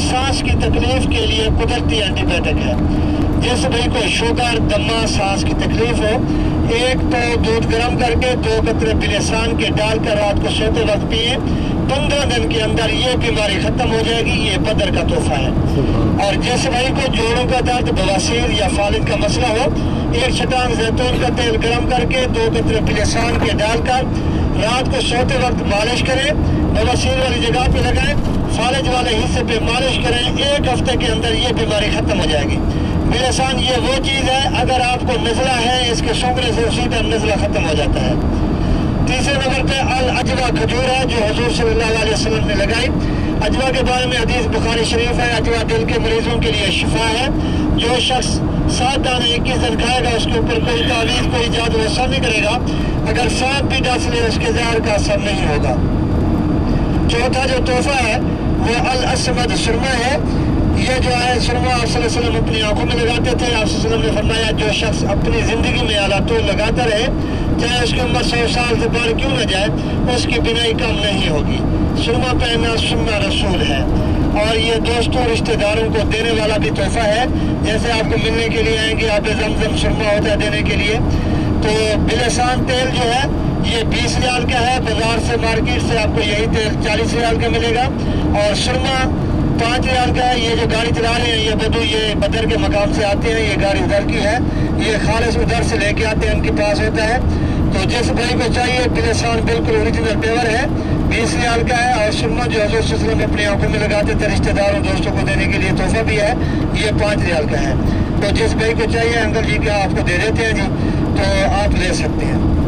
सांस की तकलीफ के लिए कुदरती एंटीबायोटिक है। जिस भाई को शुगर, दमा, सांस की तकलीफ हो, एक तो दूध गर्म करके 2 कतरे बिलेसान के डालकर रात को सोते वक्त पिए। 15 दिन के अंदर ये बीमारी खत्म हो जाएगी। ये बदर का तोहफा है। और जिस भाई को जोड़ों का दर्द, बवासीर या फालिद का मसला हो, 1 छटांग जैतून का तेल गर्म करके 2 कतरे बिलेसान के डालकर रात को सोते वक्त मालिश करें। बवासीर वाली जगह पे लगाएं, फालिज वाले हिस्से पे मालिश करें। 1 हफ्ते के अंदर ये बीमारी खत्म हो जाएगी। बिलेसान ये वो चीज़ है, अगर आपको नज़ला है, इसके सूंघने से उसी टाइम नज़ला खत्म हो जाता है। तीसरे नंबर पे अल अजवा खजूर है, जो हुजूर सल्लल्लाहु अलैहि वसल्लम ने लगाई। अजवा के बारे में हदीस बुखारी शरीफ है। अजवा दिल के मरीजों के लिए शिफा है। जो शख्स 7 दाने 21 दिन खाएगा, उसके ऊपर कोई तावीज़, कोई जादू असर नहीं करेगा। अगर सांप भी डस ले, उसके जहर का असर नहीं होगा। चौथा जो तोहफा है वो अल असमद सुरमा है। ये जो है सुरमा आप सल्लल्लाहु अलैहि वसल्लम अपनी आंखों में लगाते थे। आप सल्लल्लाहु अलैहि वसल्लम ने फरमाया, जो शख्स अपनी ज़िंदगी में आलातूल लगाता रहे, चाहे उसकी उम्र 100 साल से बढ़ क्यों न जाए, उसकी बिनाई कम नहीं होगी। सुरमा पहनना सुन्ना रसूल है। और ये दोस्तों रिश्तेदारों को देने वाला भी तोहफा है। जैसे आपको मिलने के लिए आएंगे, आप जमजम सुरमा होता है देने के लिए। तो बिलेसान तेल जो है ये 20 रियाल का है। बाजार से, मार्केट से आपको यही तेल 40 रियाल का मिलेगा। और सुरमा 5 रियाल का है। ये जो गाड़ी चला रहे हैं, ये बदू ये बदर के मकाम से आते हैं। ये गाड़ी उधर की है, ये खालिस उधर से लेके आते हैं, उनके पास होता है। तो जिस भाई को चाहिए, बिलेसान बिल्कुल ओरिजिनल पेवर है, 20 रियाल का है। और सुरमा जो हज़रत सल्लल्लाहु अलैहि वसल्लम अपनी आंखों में लगाते थे, रिश्तेदारों दोस्तों को देने के लिए तोहफा भी है, ये 5 रियाल का है। तो जिस भाई को चाहिए, अंकल जी क्या आपको दे देते हैं जी, तो आप ले सकते हैं।